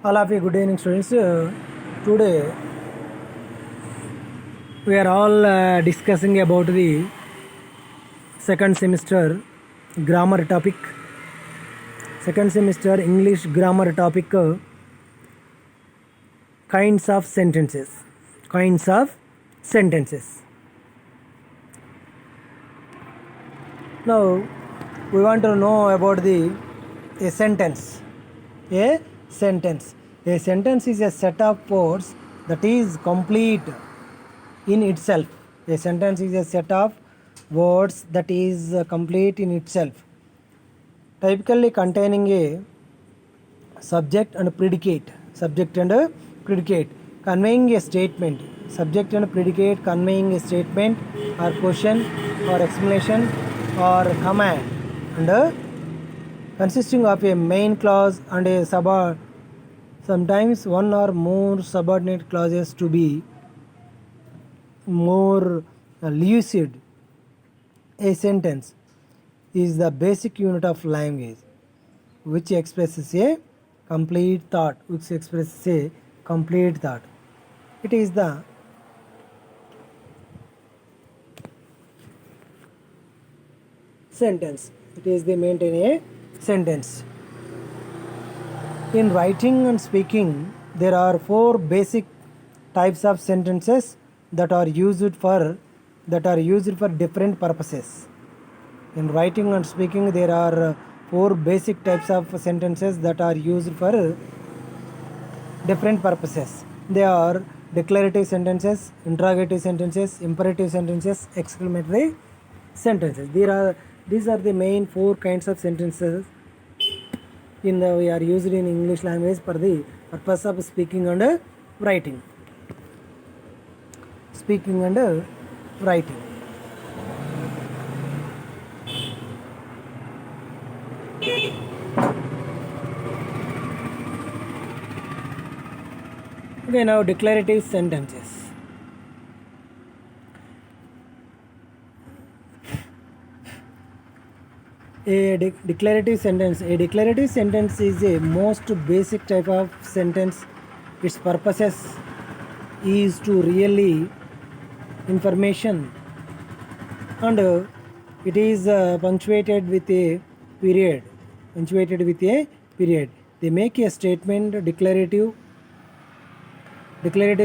All of you, good evening, students. Today we are all discussing about the second semester grammar topic. Second semester English grammar topic, kinds of sentences. Kinds of sentences. Now we want to know about a sentence. A sentence. A sentence is a set of words that is complete in itself. A sentence is a set of words that is complete in itself, typically containing a subject and predicate. Subject and predicate conveying a statement. Subject and predicate conveying a statement or question or explanation or command, and consisting of a main clause and a sometimes one or more subordinate clauses to be more lucid. A sentence is the basic unit of language which expresses a complete thought. It is the sentence. It is the maintain a sentence. In writing and speaking, there are four basic types of sentences that are used for different purposes. In writing and speaking, there are four basic types of sentences that are used for different purposes. They are declarative sentences, interrogative sentences, imperative sentences, exclamatory sentences. These are the main four kinds of sentences we are used in English language for the purpose of speaking and writing. Speaking and writing. Okay, now declarative sentences. A declarative sentence is a most basic type of sentence. Its purposes is to really information, and it is punctuated with a period. They make a statement. Declarative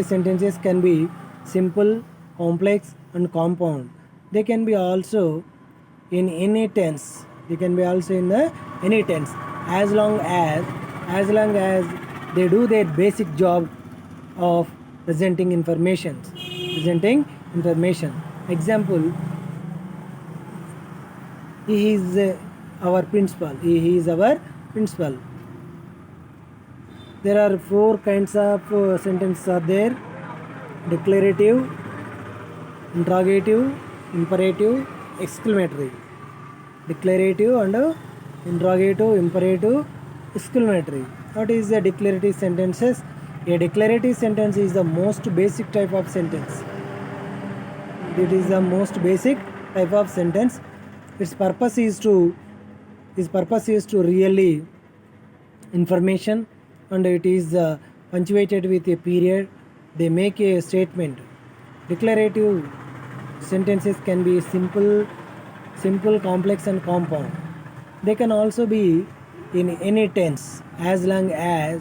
sentences can be simple, complex, and compound. They can be also in any tense. As long as they do their basic job of presenting information. Example: he is our principal. There are four kinds of sentences are there: declarative, interrogative, imperative, exclamatory. Declarative and interrogative, imperative, exclamatory. What is the declarative sentences? A declarative sentence is the most basic type of sentence. It is the most basic type of sentence. Its purpose is to really information, and it is punctuated with a period. They make a statement. Declarative sentences can be simple, complex, and compound. They can also be in any tense as long as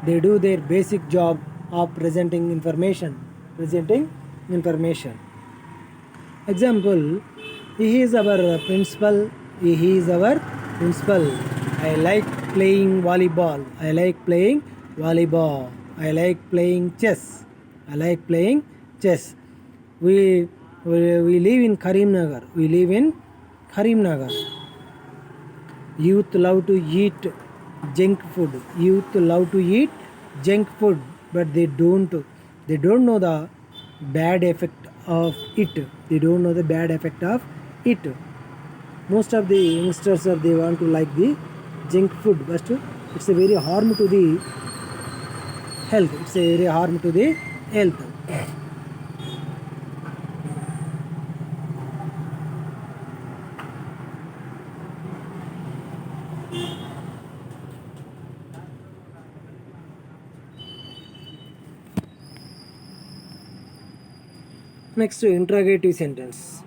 they do their basic job of presenting information. Example: he is our principal. I like playing volleyball. I like playing chess. We live in Karimnagar. Youth love to eat junk food, but they don't know the bad effect of it. Most of the youngsters they want to like the junk food, but it's a very harm to the health. Next, interrogative sentence.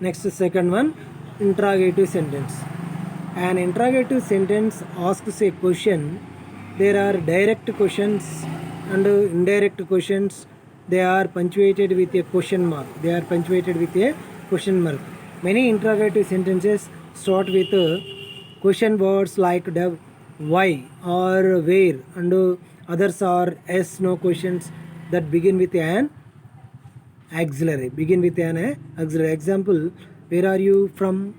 Next, second one, interrogative sentence. An interrogative sentence asks a question. There are direct questions and indirect questions. They are punctuated with a question mark. Many interrogative sentences start with question words like why or where, and others are yes no questions that begin with an auxiliary. Example, where are you from?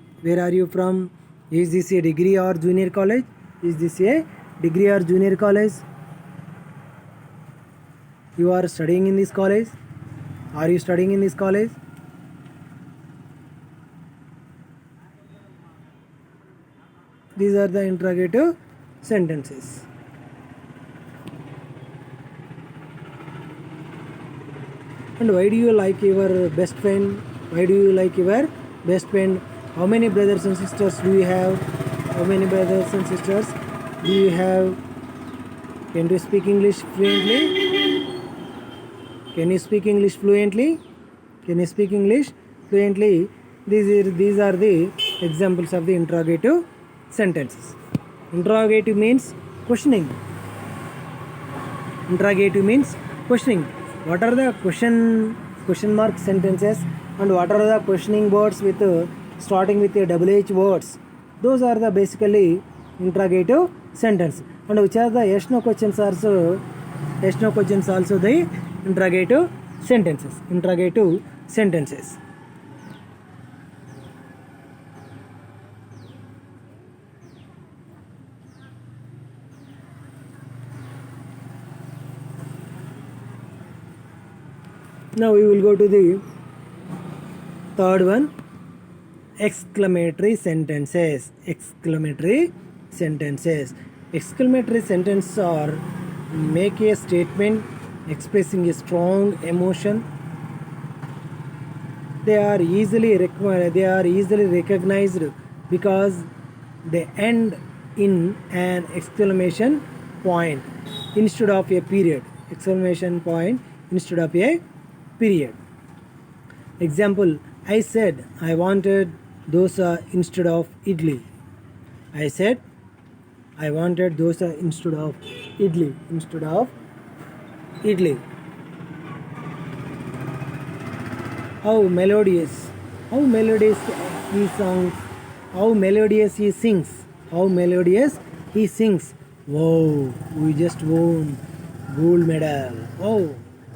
Is this a degree or junior college? You are studying in this college? Are you studying in this college? These are the interrogative sentences. And why do you like your best friend? How many brothers and sisters do you have? Can you speak English fluently? These are the examples of the interrogative sentences. Interrogative means questioning. What are the question mark sentences, and what are the questioning words with starting with the WH words? Those are the basically interrogative sentence. And which are the yes no questions also the interrogative sentences. Now we will go to the third one, exclamatory sentences. Exclamatory sentences are make a statement expressing a strong emotion. They are easily recognized because they end in an exclamation point instead of a period. Example, I said I wanted dosa instead of idli. How melodious he sings. Wow, we just won gold medal. Oh,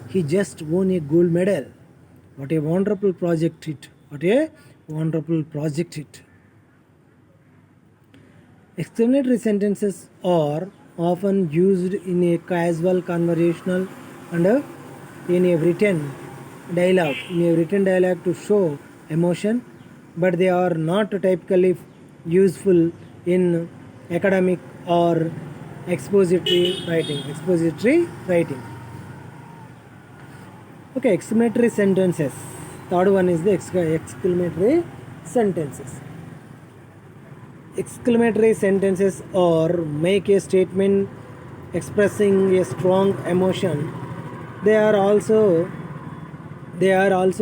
he just won a gold medal. What a wonderful project it. Exclamatory sentences are often used in a casual conversational and in a written dialogue to show emotion, but they are not typically useful in academic or expository writing. Okay, exclamatory sentences. Third one is the exclamatory sentences. Exclamatory sentences or make a statement expressing a strong emotion. They are also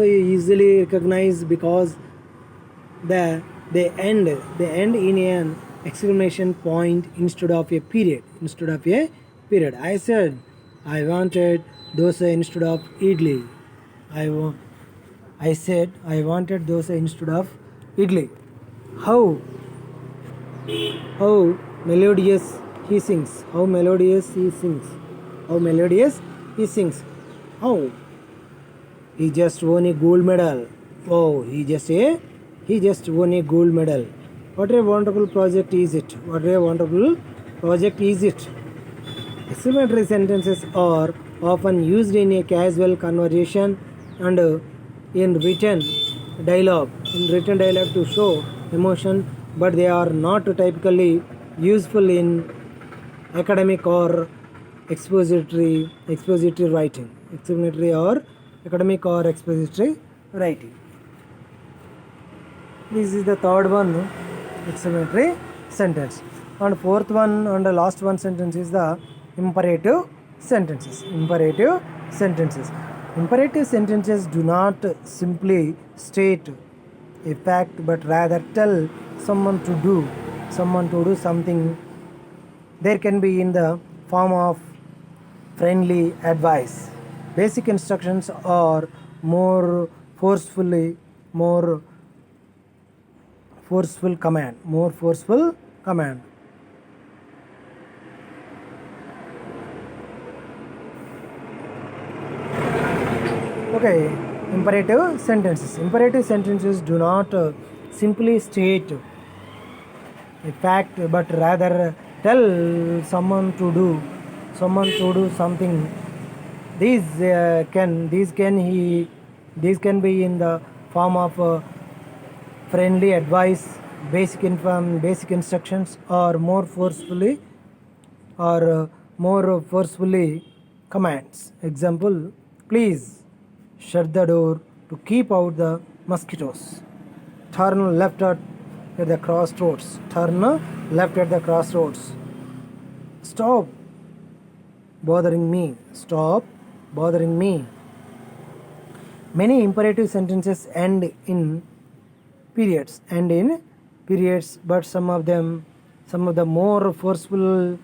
easily recognized because they end in an exclamation point instead of a period. I said I wanted dosa instead of idli. I said I wanted dosa instead of idli. How melodious he sings. How he just won a gold medal. Oh, he just won a gold medal. What a wonderful project is it. Exclamatory sentences are often used in a casual conversation and in written dialogue to show emotion, but they are not typically useful in academic or expository writing. This is the third one, exclamatory sentence. And fourth one and the last one sentence is the imperative sentences. Imperative sentences do not simply state a fact but rather tell someone to do something. There can be in the form of friendly advice, basic instructions, or more forceful command. Okay, imperative sentences. Imperative sentences do not simply state a fact but rather tell someone to do something. These can be in the form of friendly advice, basic instructions, or more forcefully commands. Example: please shut the door to keep out the mosquitoes. Turn left at the crossroads. Turn left at the crossroads. Stop bothering me. Stop bothering me. Many imperative sentences end in periods, but some of the more forceful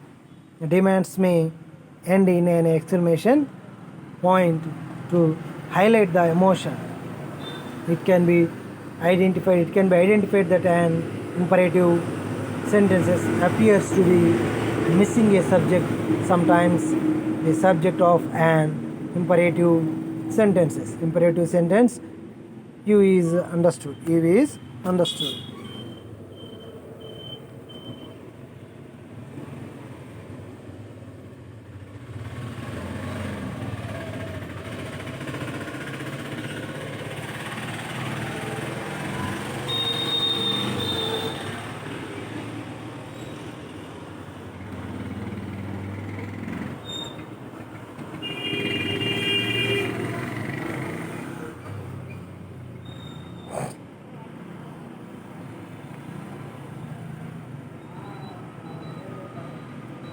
demands may end in an exclamation point to highlight the emotion. It can be identified that an imperative sentences appears to be missing a subject. Sometimes the subject of an imperative sentence you is understood.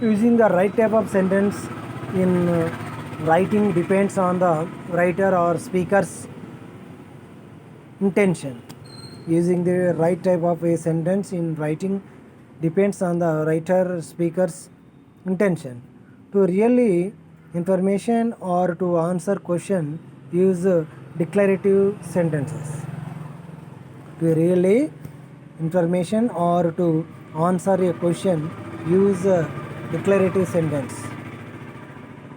Using the right type of sentence in writing depends on the writer or speaker's intention. Using the right type of a sentence in writing depends on the writer speaker's intention. To really information or to answer question, use declarative sentences. To really information or to answer a question, use declarative sentence.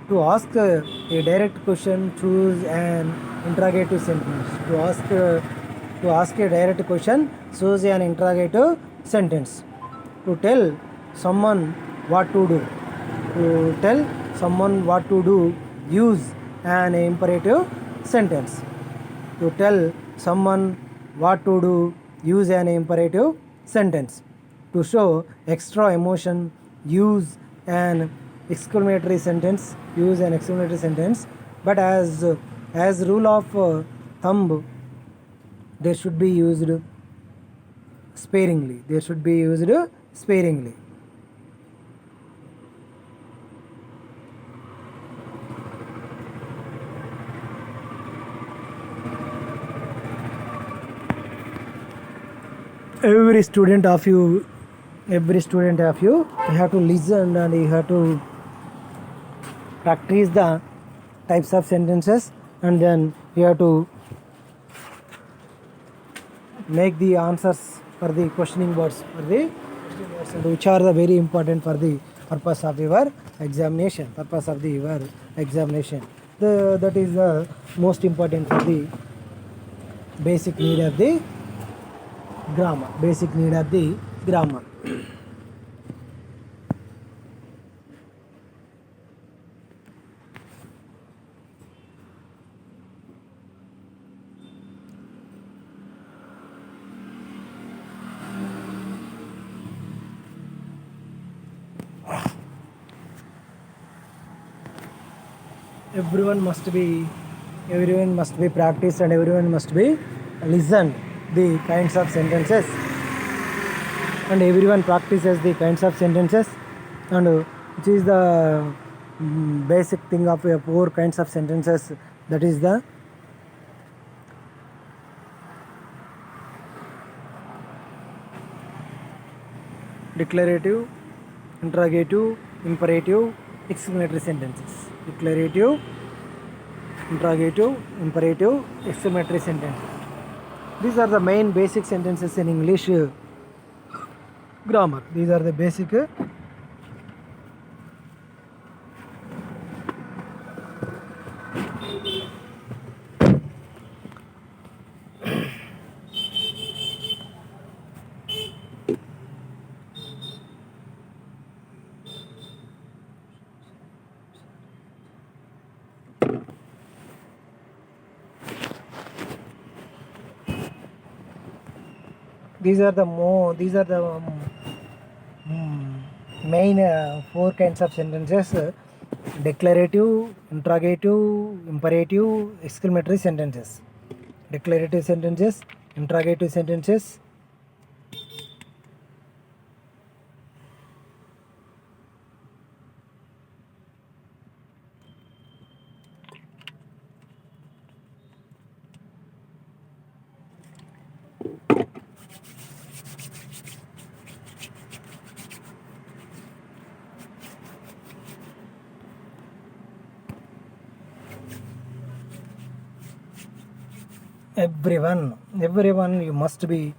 To ask a direct question, choose an interrogative sentence. To ask a direct question, choose an interrogative sentence. To tell someone what to do, use an imperative sentence. To tell someone what to do, use an imperative sentence. To show extra emotion, use an exclamatory sentence. But as rule of thumb, they should be used sparingly. Every student of you have to listen and you have to practice the types of sentences, and then you have to make the answers for the questioning words which are the very important for the purpose of your examination. That is the most important for the basic need of the grammar. Everyone must be practiced, and everyone must be listened the kinds of sentences, and everyone practices the kinds of sentences, and which is the basic thing of 4 kinds of sentences That is the declarative, interrogative, imperative, exclamatory sentences. Declarative, interrogative, imperative, exclamatory sentences. These are the main basic sentences in English grammar. These are the basic these are the main four kinds of sentences: declarative, interrogative, imperative, exclamatory sentences. Declarative sentences, interrogative sentences, everyone you must be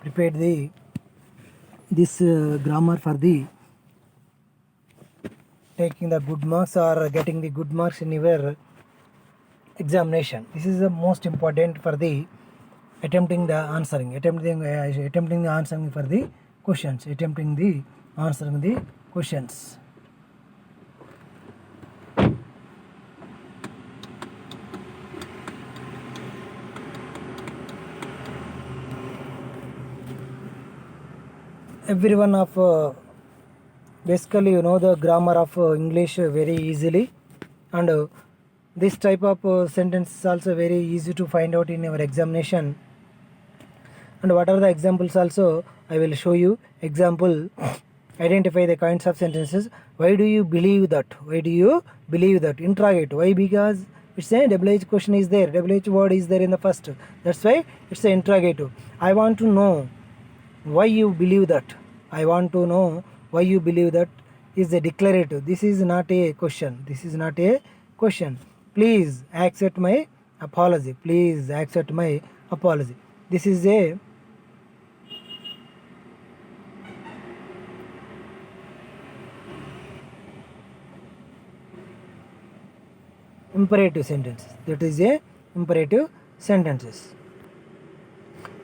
prepared this grammar for the taking the good marks or getting the good marks in your examination. This is the most important for the attempting the answering for the questions, attempting the answering the questions. Everyone of basically you know the grammar of English very easily, and this type of sentence is also very easy to find out in your examination. And what are the examples also I will show you. Example, identify the kinds of sentences. Why do you believe that? Why do you believe that? Interrogate. Why? Because it's a WH question is there, WH word is there in the first, that's why it's an interrogative. I want to know why you believe that. I want to know why you believe that is a declarative. This is not a question. This is not a question. Please accept my apology. Please accept my apology. This is a imperative sentences. That is a imperative sentences.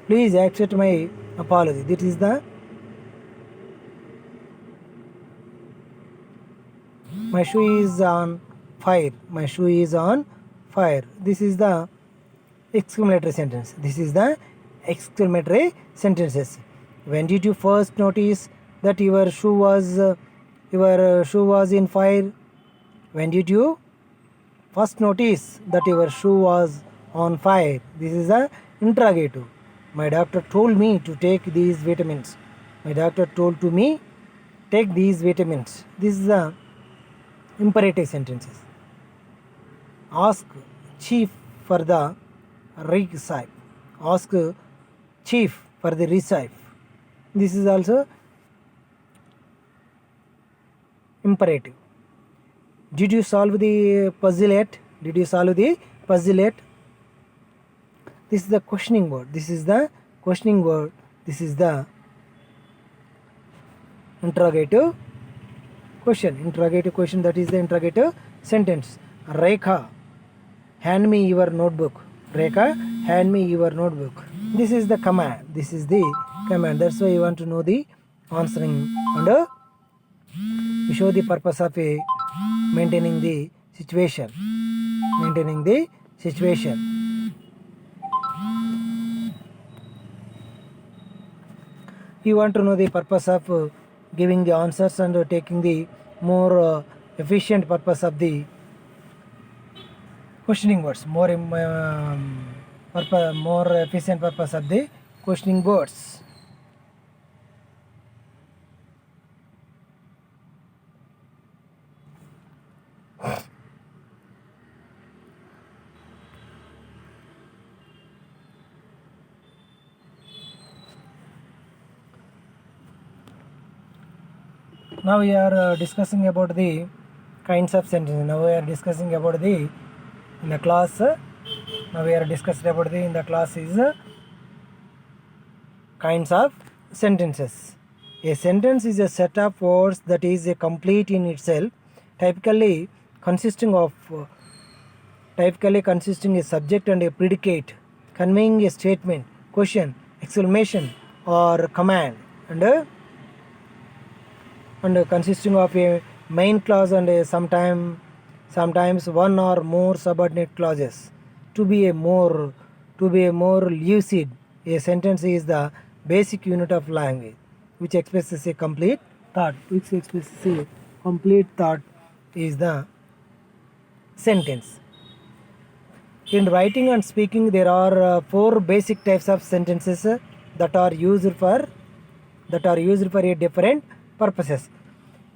Please accept my apology. This is the my shoe is on fire. My shoe is on fire. This is the exclamatory sentence. This is the exclamatory sentences. When did you first notice that your shoe was in fire? When did you first notice that your shoe was on fire? This is the interrogative. My doctor told me to take these vitamins. My doctor told to me take these vitamins. This is the imperative sentences. Ask chief for the receipt. Ask chief for the receipt. This is also imperative. Did you solve the puzzle yet? Did you solve the puzzle yet? This is the questioning word. This is the questioning word. This is the interrogative question. Interrogative question, that is the interrogative sentence. Rekha, hand me your notebook. Rekha, hand me your notebook. This is the command. This is the command. That's why you want to know the answering, and you show the purpose of maintaining the situation. Maintaining the situation. You want to know the purpose of giving the answers and taking the more efficient purpose of the questioning words, more efficient purpose of the questioning words. Now we are discussing about the kinds of sentences. Now we are discussing about the in the class. Now we are discussing about the in the class is kinds of sentences. A sentence is a set of words that is a complete in itself, typically consisting a subject and a predicate, conveying a statement, question, exclamation, or command, and consisting of a main clause and sometimes one or more subordinate clauses. To be a more lucid, a sentence is the basic unit of language which expresses a complete thought. Is the sentence. In writing and speaking, there are four basic types of sentences that are used for a different purposes.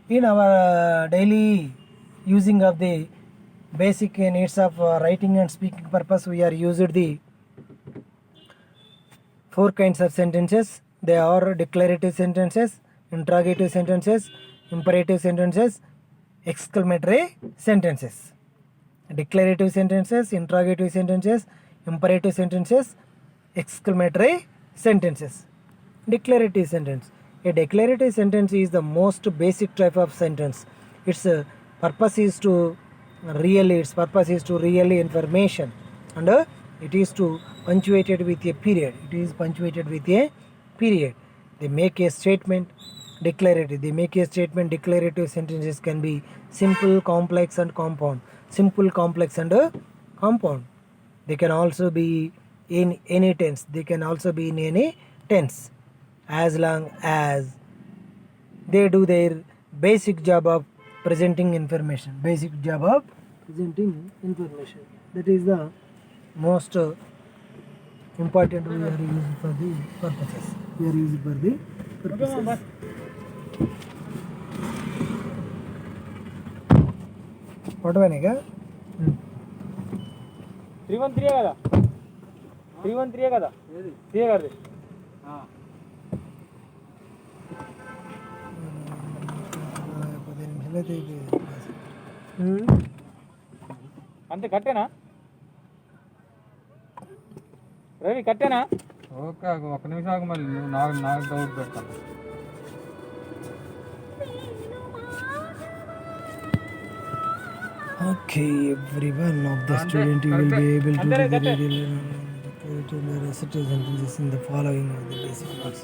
In our daily using of the basic needs of writing and speaking purpose, we are used the four kinds of sentences. They are declarative sentences, interrogative sentences, imperative sentences, exclamatory sentences. Declarative sentences, interrogative sentences, imperative sentences, exclamatory sentences. Declarative sentence. A declarative sentence is the most basic type of sentence. Its purpose is to really information, and it is to punctuated with a period. They make a statement. Declarative sentences can be simple, complex, and compound. They can also be in any tense. As long as they do their basic job of presenting information. That is the most important. We are used for the purposes. What 313 కదా 313 కదా ఏది CA గారిది అంతే కట్టేనా Ravi కట్టేనా okay ఒక నిమిషం ఆగు మళ్ళీ నాకు డౌట్ పెడతాను Okay, everyone of the student you will be able to read the sentences in the following of the basic words.